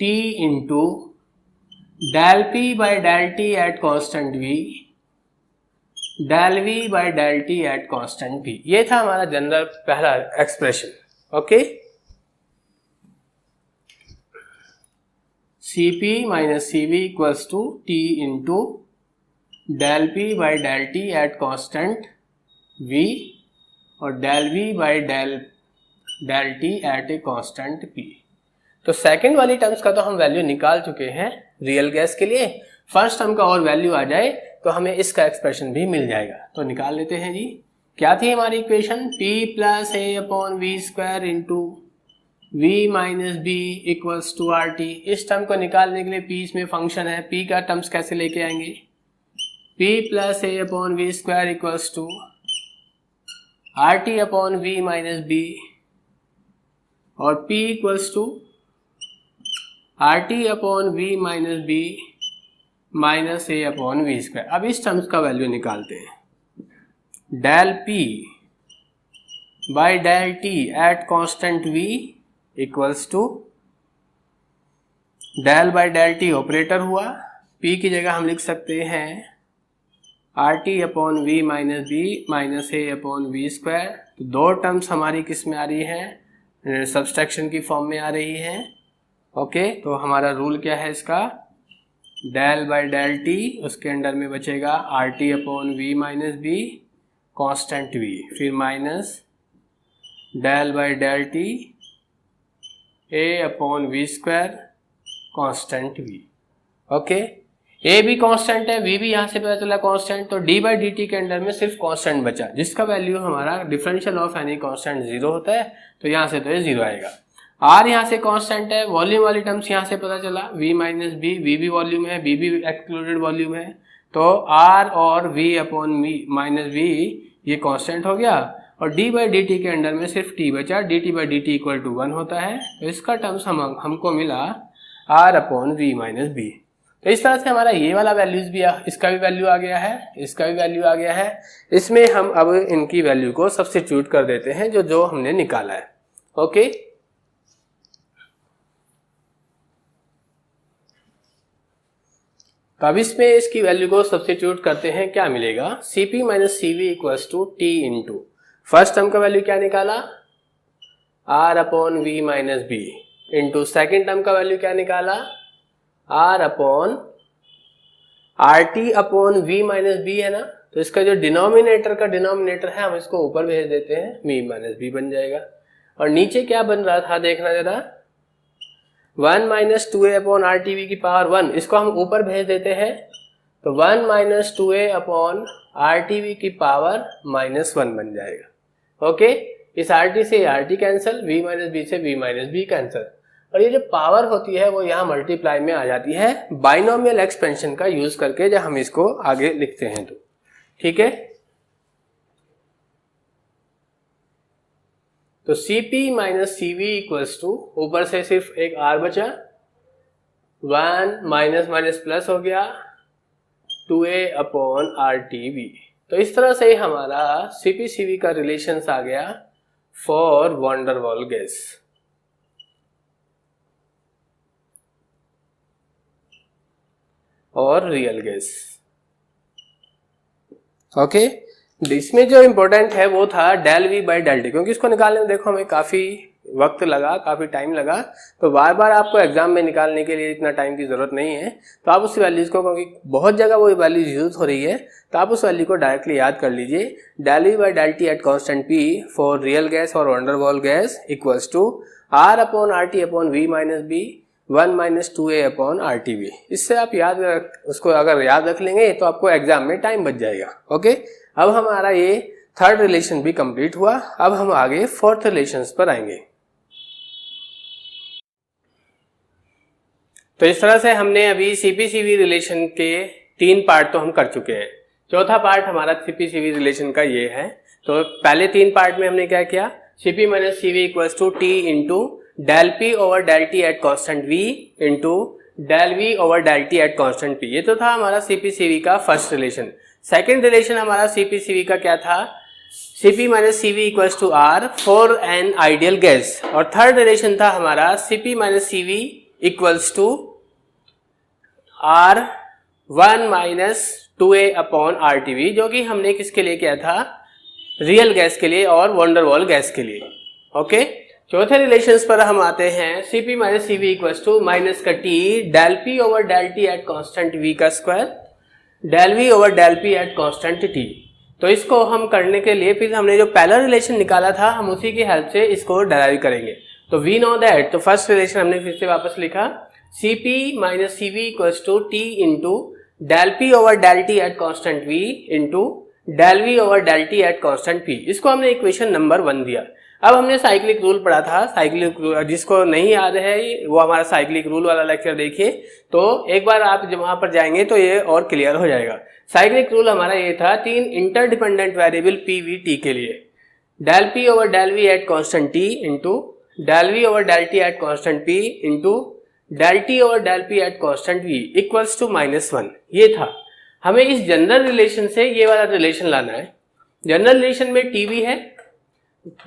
T into del P by del T at constant V, del V by del T at constant V। ये था हमारा जनरल पहला expression. Okay, Cp minus Cv equals to T into del P by del T at constant V और del V by del T at a constant P। तो second वाली terms का तो हम वैल्यू निकाल चुके हैं रियल गैस के लिए, फर्स्ट टर्म का और वैल्यू आ जाए तो हमें इसका एक्सप्रेशन भी मिल जाएगा। तो निकाल लेते हैं जी, क्या थी हमारी equation, P plus A upon V square into V minus B equals to R T. इस टर्म को निकालने के लिए P इसमें फंक्शन है, P का टर्म्स कैसे लेके आएंगे, P plus A upon V square equals to R T upon V minus B और P equals to R T upon V minus B minus A upon V square. अब इस terms का value निकालते हैं, del P by del T at constant V equals to del by del T operator हुआ, P की जगह हम लिख सकते हैं R T upon V minus B minus A upon V square. तो दो टर्म्स हमारी किस में आ रही हैं, सब्सट्रैक्शन की फॉर्म में आ रही हैं। ओके, तो हमारा रूल क्या है इसका, डेल बाई डेल टी, उसके अंडर में बचेगा R T upon V minus B constant V, फिर minus del by del T A upon V square constant V. Okay, A भी कांस्टेंट है, वी भी यहाँ से पता चला कांस्टेंट, तो डी बाई डी टी के अंडर में सिर्फ कांस्टेंट बचा जिसका वैल्यू हमारा डिफरेंशियल ऑफ एनी कांस्टेंट 0 होता है, तो यहाँ से तो ये 0 आएगा। आर यहाँ से कांस्टेंट है, वॉल्यूम वाली टर्म्स यहाँ से पता चला, वी माइनस बी, वी भी वॉल्यूम है, बी भी एक्सक्लूडेड वॉल्यूम है, तो आर और V upon V minus V ये कांस्टेंट हो गया, और डी बाई डी टी के अंडर में सिर्फ टी बचा, D T by D T equal to 1 होता है, तो इसका टर्म्स हमको मिला R upon V minus B. तो इस तरह से हमारा ये वाला वैल्यूज भी इसका भी वैल्यू आ गया है, इसका भी वैल्यू आ गया है। इसमें हम अब इनकी वैल्यू को सब्स्टिट्यूट कर देते हैं जो हमने निकाला है। ओके, तो अब इसमें इसकी वैल्यू को सब्स्टिट्यूट करते हैं, क्या मिलेगा, Cp minus Cv equals to T into first term का वैल्यू क्या निकाला, R upon V minus B into second term का वैल्यू क्या निकाला, R upon R T upon V minus B है ना, तो इसका जो डिनोमिनेटर का डिनोमिनेटर है हम इसको ऊपर भेज देते हैं, V माइनस बी बन जाएगा। और नीचे क्या बन रहा था देखना जरा, 1 minus two A upon R T V की पावर 1, इसको हम ऊपर भेज देते हैं, तो 1 minus two A upon R T V की पावर माइनस 1 बन जाएगा। ओके, इस आर टी से R T cancel, V minus B से वी माइनस बी कैंसिल, और ये जो पावर होती है वो यहाँ मल्टीप्लाई में आ जाती है बाइनोमियल एक्सपेंशन का यूज करके, जब हम इसको आगे लिखते हैं तो ठीक है। तो Cp minus Cv equals to, ऊपर से सिर्फ एक R बचा, 1 माइनस माइनस प्लस हो गया 2a upon R T we. तो इस तरह से हमारा Cp Cv का रिलेशंस आ गया for van der Waal gas. और रियल गैस। ओके, इसमें जो इंपॉर्टेंट है वो था del V by del T, क्योंकि इसको निकालने में देखो हमें काफी वक्त लगा, काफी टाइम लगा, तो बार बार आपको एग्जाम में निकालने के लिए इतना टाइम की जरूरत नहीं है। तो आप उस वैल्यूज को, क्योंकि बहुत जगह वो वैल्यूज यूज हो रही है, तो आप उस वैल्यू को डायरेक्टली याद कर लीजिए, del V by del T at constant P for real gas और van der Waal gas equals to R upon R T upon V minus B 1 minus two A upon R T V. इससे आप उसको अगर याद रख लेंगे तो आपको एग्जाम में टाइम बच जाएगा। ओके, अब हमारा ये थर्ड रिलेशन भी कंप्लीट हुआ, अब हम आगे फोर्थ रिलेशंस पर आएंगे। तो इस तरह से हमने अभी CP-CV रिलेशन के 3 पार्ट तो हम कर चुके हैं। चौथा पार्ट हमारा CP-CV रिलेशन का ये है। तो पहले 3 पार्ट में हमने क्या किया, Cp minus CV equals to T into del P over del T at constant V into del V over del T at constant P। ये तो था हमारा CP-CV का फर्स्ट रिलेशन। सेकेंड रिलेशन हमारा CP-CV का क्या था, Cp minus CV equals to R for an ideal gas. और थर्ड रिलेशन था हमारा Cp minus CV equals to R 1 minus 2a upon R T V, जो कि हमने किसके लिए किया था, रियल गैस के लिए और वैन डर वाल गैस के लिए। ओके, चौथे रिलेशंस पर हम आते हैं, Cp minus CV equals to minus का T del P over del T at constant V का square del V over del P at constant T. तो इसको हम करने के लिए फिर हमने जो पहला रिलेशन निकाला था हम उसी की हेल्प से इसको डेराइव करेंगे। तो वी नो दैट, तो फर्स्ट रिलेशन हमने फिर से वापस लिखा, Cp minus CV equals to T into del P over del T at constant V into del V over del T at constant P. इसको हमने इक्वेशन नंबर 1 दिया। अब हमने साइक्लिक रूल पढ़ा था, साइक्लिक रूल जिसको नहीं याद है वो हमारा साइक्लिक रूल वाला लेक्चर देखिए, तो एक बार आप जब वहां पर जाएंगे तो ये और क्लियर हो जाएगा। साइक्लिक रूल हमारा ये था 3 interdependent variable P V T के लिए, del P over del V at constant T into del V over del T at constant P into del T over del P at constant V equals to -1। ये था। हमें इस general relation से ये वाला relation लाना है। General relation में टी भी है,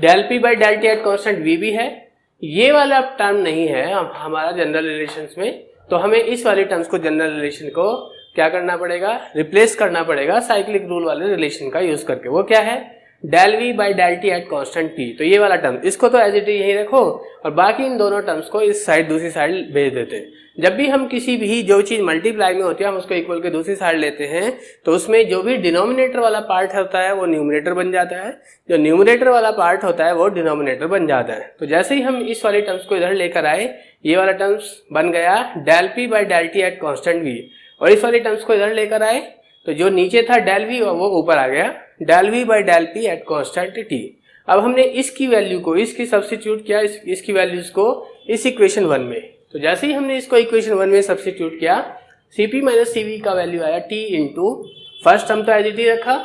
del P by del T at constant V भी है, ये वाला टर्म नहीं है हमारा जनरल रिलेशंस में, तो हमें इस वाले टर्म्स को जनरल रिलेशन को क्या करना पड़ेगा, रिप्लेस करना पड़ेगा साइक्लिक रूल वाले रिलेशन का यूज करके। वो क्या है, del V by del T at constant P. तो ये वाला टर्म इसको तो एज इट इज यही रखो और बाकी इन दोनों टर्म्स को इस साइड दूसरी साइड भेज देते हैं। जब भी हम किसी भी जो चीज मल्टीप्लाई में होती है हम उसको इक्वल के दूसरी साइड लेते हैं तो उसमें जो भी डिनोमिनेटर वाला पार्ट होता है वो न्यूमरेटर बन जाता है, जो न्यूमरेटर वाला पार्ट होता है वो डिनोमिनेटर बन जाता है। तो जैसे ही हम इस वाले टर्म्स को इधर लेकर आए, ये वाला टर्म्स बन गया del P by del T at constant V, और इस वाले टर्म्स को इधर लेकर आए तो जो नीचे था डेल वी वो ऊपर आ गया, del V by del P at constant T. अब हमने इसकी वैल्यू को इसकी सब्स्टिट्यूट किया, इसकी वैल्यूज को इस इक्वेशन 1 में। तो जैसे ही हमने इसको इक्वेशन 1 में सब्स्टिट्यूट किया, Cp माइनस Cv का वैल्यू आया T इंटू फर्स्ट टर्म तो एज इट इज रखा,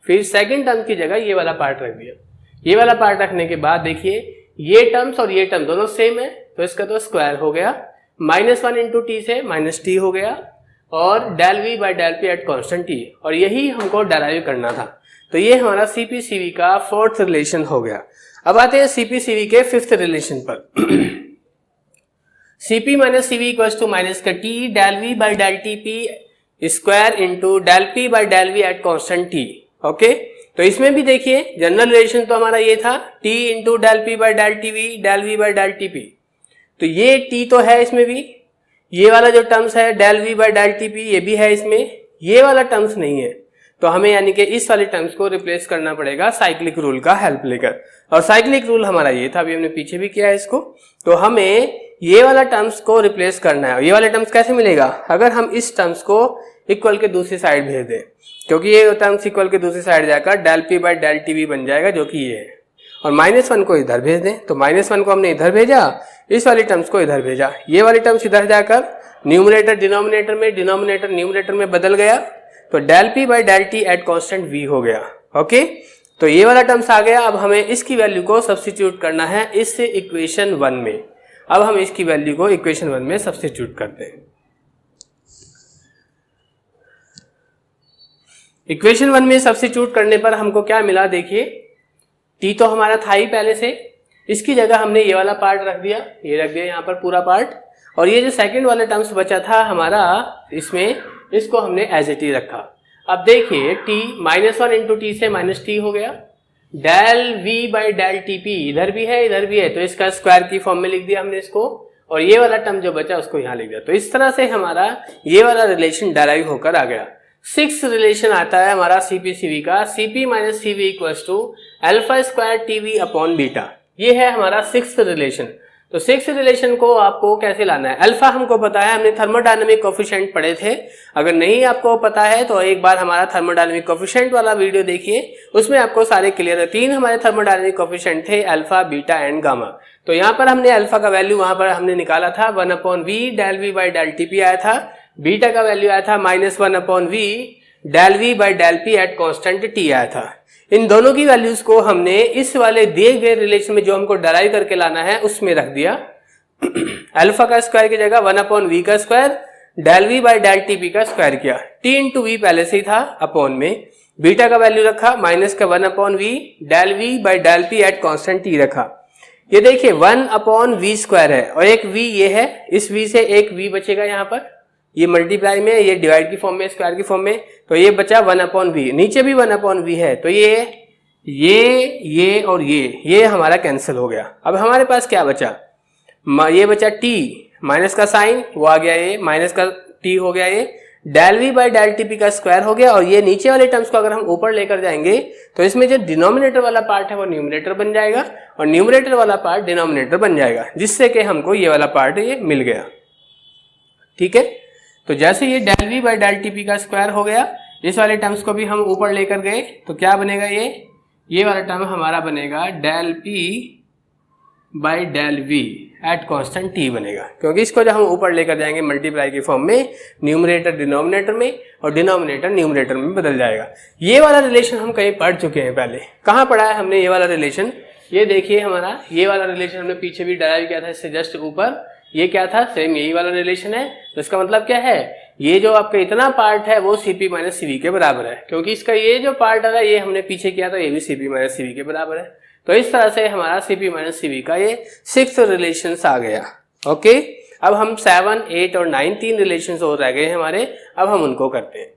फिर सेकंड टर्म की जगह ये वाला पार्ट रख दिया। ये वाला पार्ट रखने के बाद देखिए ये टर्म्स और ये टर्म दोनों सेम है तो इसका तो स्क्वायर हो गया, -1 इंटू टी से -t हो गया, और del V by del P at constant T, और यही हमको डराइव करना था। तो ये हमारा Cp Cv का 4th रिलेशन हो गया। अब आते हैं Cp Cv के 5th रिलेशन पर। Cp minus Cv equals to minus का T del V by del T P square into del P by del V at constant T. Okay, तो इसमें भी देखिए जनरल रिलेशन तो हमारा ये था t into del P by del T V del V by del T P, तो ये t तो है इसमें भी, ये वाला जो टर्म्स है del V by del T P ये भी है इसमें, ये वाला टर्म्स नहीं है। तो हमें यानी कि इस वाले टर्म्स को रिप्लेस करना पड़ेगा साइक्लिक रूल का हेल्प लेकर, और साइक्लिक रूल हमारा ये था, अभी हमने पीछे भी किया है इसको। तो हमें ये वाला टर्म्स को रिप्लेस करना है। ये वाला टर्म्स कैसे मिलेगा, अगर हम इस टर्म्स को इक्वल के दूसरी साइड भेज दें, क्योंकि ये टर्म्स इक्वल के दूसरी साइड जाकर del P by del T V बन जाएगा जो कि ये है, और -1 को इधर भेज दें। तो -1 को हमने इधर भेजा, इस वाली टर्म्स को इधर भेजा, ये वाली टर्म्स इधर जाकर न्यूमरेटर डिनोमिनेटर में, डिनोमिनेटर न्यूमरेटर में बदल गया, तो del P by del T at constant V हो गया। ओके, तो ये वाला टर्म्स आ गया। अब हमें इसकी वैल्यू को सब्स्टिट्यूट करना है इस इक्वेशन 1 में। अब हम इसकी वैल्यू को इक्वेशन 1 में सब्स्टिट्यूट करते हैं। इक्वेशन 1 में सब्स्टिट्यूट करने पर हमको क्या मिला, देखिए t तो हमारा था ही पहले से, इसकी जगह हमने ये वाला पार्ट रख दिया, ये रख दिया यहाँ पर पूरा पार्ट, और ये जो सेकंड वाला टर्म्स बचा था हमारा इसमें, इसको हमने एज इट इज रखा। अब देखिए t -1 इंटू टी से -t हो गया, del v by del T P इधर भी है इधर भी है, तो इसका स्क्वायर की फॉर्म में लिख दिया हमने इसको, और ये वाला टर्म जो बचा उसको यहाँ लिख दिया। तो इस तरह से हमारा ये वाला रिलेशन डेराइव होकर आ गया। 6th रिलेशन आता है हमारा Cp Cv का, Cp minus Cv equals to alpha square Tv upon beta. ये है हमारा 6th रिलेशन। तो 6th रिलेशन को आपको कैसे लाना है, अल्फा हमको पता है, हमने थर्मोडायनेमिक कोफिशिएंट पढ़े थे। अगर नहीं आपको पता है तो एक बार हमारा थर्मोडायनेमिक कोफिशिएंट वाला वीडियो देखिए, उसमें आपको सारे क्लियर है। 3 हमारे थर्मोडायनेमिक कोफिशिएंट थे, अल्फा, बीटा एंड गामा। तो यहाँ पर हमने अल्फा का वैल्यू वहां पर हमने निकाला था 1/v del V by del T P आया था, बीटा का वैल्यू आया था -1/v del V by del P at constant T आया था। इन दोनों की वैल्यूज को हमने इस वाले दिए गए रिलेशन में जो हमको डराइव करके लाना है उसमें रख दिया। अल्फा का स्क्वायर की जगह 1/v का square del V by del T P का स्क्वायर किया, t इंटू वी पहले से ही था अपॉन में, बीटा का वैल्यू रखा माइनस का 1/v del V by del P at constant T रखा। ये देखिए 1/v स्क्वायर है और एक v ये है, इस v से एक v बचेगा यहाँ पर, ये मल्टीप्लाई में, ये डिवाइड की फॉर्म में, स्क्वायर की फॉर्म में, तो ये बचा 1/v, नीचे भी 1/v है, तो ये और ये हमारा कैंसिल हो गया। अब हमारे पास क्या बचा, ये बचा t, माइनस का साइन वो आ गया, ये माइनस का t हो गया, ये del v by del T P का स्क्वायर हो गया, और ये नीचे वाले टर्म्स को अगर हम ऊपर लेकर जाएंगे तो इसमें जो डिनोमिनेटर वाला पार्ट है वो न्यूमरेटर बन जाएगा और न्यूमरेटर वाला पार्ट डिनोमिनेटर बन जाएगा, जिससे कि हमको ये वाला पार्ट ये मिल गया। ठीक है, तो जैसे ये del v by del T P का स्क्वायर हो गया, इस वाले टर्म्स को भी हम ऊपर लेकर गए तो क्या बनेगा, ये वाला टर्म हमारा बनेगा del P by del V at constant T बनेगा, क्योंकि इसको जब हम ऊपर लेकर जाएंगे मल्टीप्लाई के फॉर्म में, न्यूमरेटर डिनोमिनेटर में और डिनोमिनेटर न्यूमरेटर में बदल जाएगा। ये वाला रिलेशन हम कहीं पढ़ चुके हैं पहले। कहाँ पढ़ा है हमने ये वाला रिलेशन? ये देखिए हमारा ये वाला रिलेशन हमने पीछे भी डराइव किया था इससे जस्ट ऊपर। ये क्या था, सेम यही वाला रिलेशन है। तो इसका मतलब क्या है, ये जो आपका इतना पार्ट है वो CP माइनस CV के बराबर है, क्योंकि इसका ये जो पार्ट आ रहा है ये हमने पीछे किया था, ये भी CP माइनस CV के बराबर है। तो इस तरह से हमारा CP माइनस CV का ये 6 रिलेशंस आ गया। ओके, अब हम 7, 8 और 9 3 रिलेशंस और रह गए हमारे, अब हम उनको करते हैं।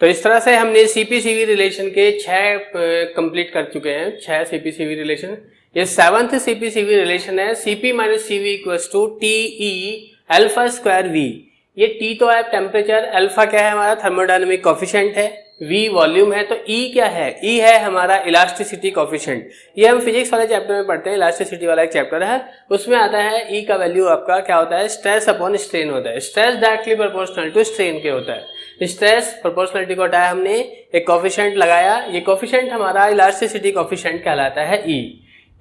तो इस तरह से हमने CP-CV रिलेशन के 6 कंप्लीट कर चुके हैं, 6 CP-CV रिलेशन। ये 7th CP-CV रिलेशन है, CP minus CV equals to TE alpha square V। ये T तो है टेम्परेचर, अल्फा क्या है हमारा थर्मोडायनेमिक कोफिशिएंट है, V वॉल्यूम है, तो E क्या है, E है हमारा इलास्टिसिटी कोफिशिएंट। ये हम फिजिक्स वाले चैप्टर में पढ़ते हैं, इलास्टिसिटी वाला एक चैप्टर है, उसमें आता है E का वैल्यू आपका क्या होता है, स्ट्रेस अपॉन स्ट्रेन होता है। Stress directly proportional to strain के होता है। स्ट्रेस प्रोपोर्शनलिटी को हटाया हमने, एक कोफिशिएंट लगाया, ये कोफिशिएंट हमारा इलास्टिसिटी कोफिशिएंट कहलाता है E।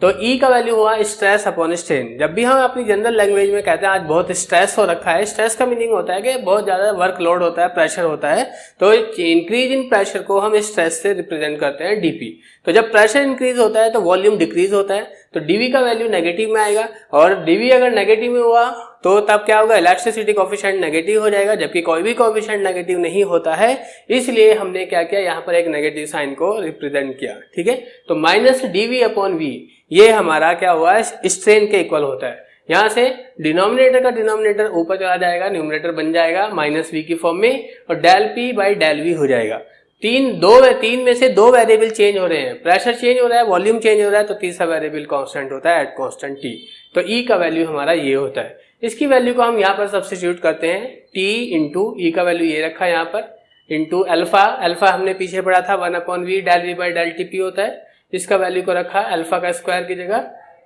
तो E का वैल्यू हुआ स्ट्रेस अपॉन स्ट्रेन। जब भी हम अपनी जनरल लैंग्वेज में कहते हैं आज बहुत स्ट्रेस हो रखा है, स्ट्रेस का मीनिंग होता है कि बहुत ज़्यादा वर्कलोड होता है, प्रेशर होता है, तो इंक्रीज इन प्रेशर को हम स्ट्रेस से रिप्रेजेंट करते हैं DP। तो जब प्रेशर इंक्रीज होता है तो वॉल्यूम डिक्रीज होता है, तो DV का वैल्यू नेगेटिव में आएगा, और DV अगर नेगेटिव में हुआ तो तब क्या होगा, इलास्टिसिटी कोफिशिएंट नेगेटिव हो जाएगा, जबकि कोई भी कोफिशिएंट नेगेटिव नहीं होता है, इसलिए हमने क्या किया, यहाँ पर एक नेगेटिव साइन को रिप्रेजेंट किया। ठीक है, तो माइनस DV अपॉन V ये हमारा क्या हुआ, स्ट्रेन के इक्वल होता है। यहाँ से डिनोमिनेटर का डिनोमिनेटर ऊपर चला जाएगा, न्यूमरेटर बन जाएगा माइनस V की फॉर्म में, और del P by del V हो जाएगा। तीन में से 2 वेरिएबल चेंज हो रहे हैं, प्रेशर चेंज हो रहा है, वॉल्यूम चेंज हो रहा है, तो तीसरा वेरिएबल कांस्टेंट होता है एट कांस्टेंट T। तो E का वैल्यू हमारा ये होता है। इसकी वैल्यू को हम यहाँ पर सब्स्टिट्यूट करते हैं, T इंटू E का वैल्यू ये रखा है यहाँ पर, इंटू अल्फा, अल्फा हमने पीछे पढ़ा था 1 upon V del V by del TP होता है, इसका वैल्यू को रखा अल्फा का स्क्वायर की जगह,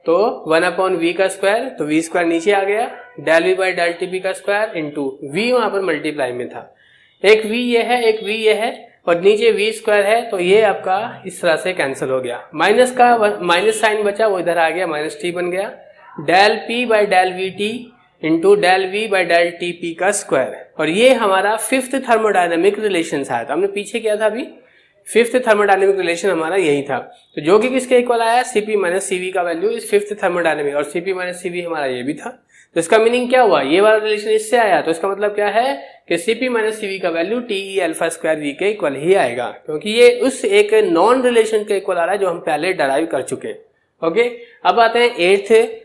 तो 1 अपॉन V का स्क्वायर, तो V स्क्वायर नीचे आ गया, del V by del TP का स्क्वायर इंटू V वहाँ पर मल्टीप्लाई में था, एक V ये है, एक V ये है, और नीचे V स्क्वायर है, तो ये आपका इस तरह से कैंसिल हो गया। माइनस का माइनस साइन बचा, वो इधर आ गया, माइनस T बन गया, del P by del VT into del V by del TP का स्क्वायर। और ये हमारा 5th थर्मोडायनेमिक रिलेशन था, हमने पीछे किया था अभी, 5th थर्मोडायनेमिक रिलेशन हमारा यही था। तो जो कि किसके इक्वल आया, CP माइनस CV का वैल्यू इस 5th थर्मोडायनेमिक, और CP माइनस CV हमारा ये भी था। तो इसका मीनिंग क्या हुआ, ये वाला रिलेशन इससे आया, तो इसका मतलब क्या है कि CP माइनस CV का value TE alpha square V के इक्वल ही आएगा, क्योंकि ये उस एक नॉन रिलेशन के इक्वल आ रहा है जो हम पहले डराइव कर चुके हैं। ओके, अब आते हैं 8th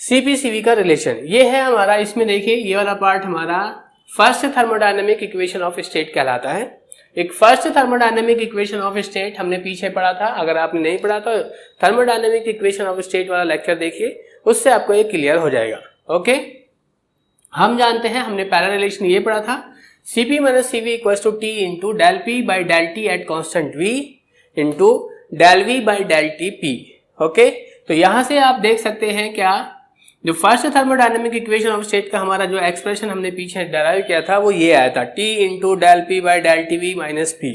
CP-CV का रिलेशन। ये है हमारा, इसमें देखिए ये वाला पार्ट हमारा first thermodynamic equation of state कहलाता है। एक first thermodynamic equation of state हमने पीछे पढ़ा था, अगर आपने नहीं पढ़ा तो थर्मोडायनेमिक इक्वेशन ऑफ स्टेट वाला लेक्चर देखिए, उससे आपको ये क्लियर हो जाएगा। ओके, हम जानते हैं, हमने पहला रिलेशन ये पढ़ा था, CP minus CV equals to T into del P by del T at constant V into del V by del TP। Okay, तो यहां से आप देख सकते हैं क्या, जो first thermodynamic equation of state का हमारा जो एक्सप्रेशन हमने पीछे डेराइव किया था वो ये आया था, T into del P by del TV minus P।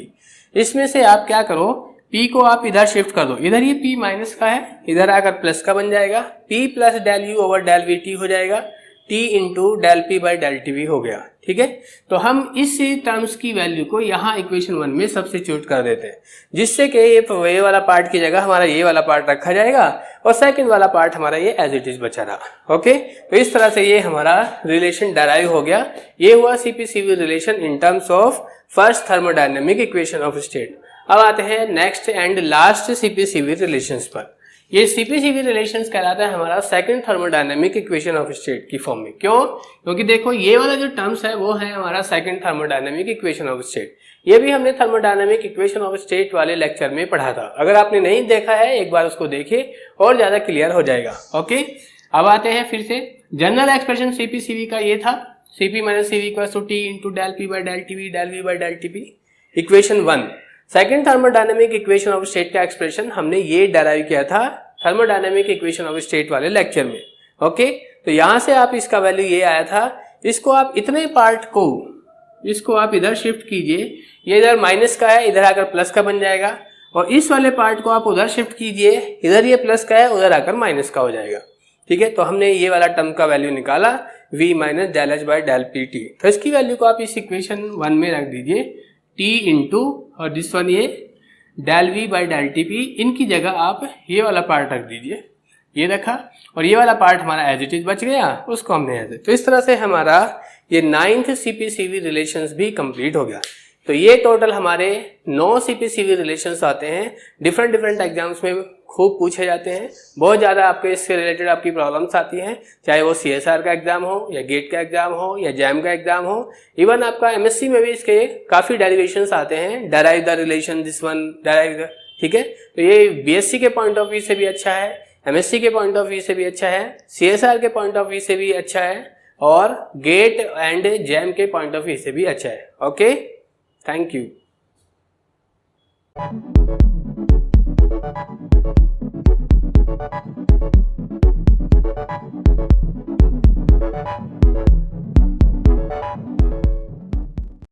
इसमें से आप क्या करो, P को आप इधर शिफ्ट कर दो, इधर ये P माइनस का है, इधर आकर प्लस का बन जाएगा, P plus del U over del VT हो जाएगा, T into del P by del TV हो गया। ठीक है, तो हम इस टर्म्स की वैल्यू को यहाँ इक्वेशन 1 में सब्स्टिट्यूट कर देते हैं, जिससे कि ये वाला पार्ट की जगह हमारा ये वाला पार्ट रखा जाएगा, और सेकंड वाला पार्ट हमारा ये एज इट इज बचा रहा। ओके, तो इस तरह से ये हमारा रिलेशन डराइव हो गया। ये हुआ CP-CV relation in terms of first thermodynamic equation of state. अब आते हैं next and last CP-CV relations पर। ये CP-CV रिलेशंस कहलाता है हमारा second thermodynamic equation of state की फॉर्म में। क्यों? क्योंकि देखो ये वाला जो टर्म्स है वो है हमारा second thermodynamic equation of state. ये भी हमने थर्मोडायनेमिक इक्वेशन ऑफ स्टेट वाले लेक्चर में पढ़ा था, अगर आपने नहीं देखा है एक बार उसको देखिए और ज्यादा क्लियर हो जाएगा। ओके, अब आते हैं फिर से जनरल एक्सप्रेशन CP-CV का, ये था CP minus CV equals to T into del P by del TV del V by del TP। Equation 1 second thermodynamic equation of state का एक्सप्रेशन हमने ये डेराइव किया था थर्मोडायनेमिक इक्वेशन ऑफ स्टेट वाले lecture में। ओके, तो यहां से आप इसका वैल्यू ये आया था, इसको आप इतने पार्ट को इसको आप इधर शिफ्ट कीजिए, ये इधर माइनस का है, इधर आकर प्लस का बन जाएगा। और इस वाले पार्ट को आप उधर शिफ्ट कीजिए, इधर ये प्लस का है, उधर आकर माइनस का हो जाएगा। ठीक है, तो हमने ये वाला टर्म का वैल्यू निकाला v minus del H by del P T. तो इसकी वैल्यू को आप इस इक्वेशन 1 में रख दीजिए, t इंटू और दिस वन ये del v by del T P. इनकी जगह आप ये वाला पार्ट रख दीजिए, ये रखा, और ये वाला पार्ट हमारा एज इट इज बच गया, उसको हमने ऐसे। तो इस तरह से हमारा ये 9th CPCV रिलेशंस भी कंप्लीट हो गया। तो ये टोटल हमारे 9 CPCV रिलेशंस आते हैं, डिफरेंट एग्जाम्स में खूब पूछे जाते हैं। बहुत ज़्यादा आपके इससे रिलेटेड आपकी प्रॉब्लम्स आती हैं, चाहे वो CSR का एग्जाम हो या गेट का एग्जाम हो या जैम का एग्जाम हो। इवन आपका MSc में भी इसके काफ़ी डेरिवेशंस आते हैं, derive the relation, this one derive. ठीक है, तो ये BSc के पॉइंट ऑफ व्यू से भी अच्छा है, MSc के पॉइंट ऑफ व्यू से भी अच्छा है, CSR के पॉइंट ऑफ व्यू से भी अच्छा है, और गेट एंड जैम के पॉइंट ऑफ व्यू से भी अच्छा है। Okay, thank you.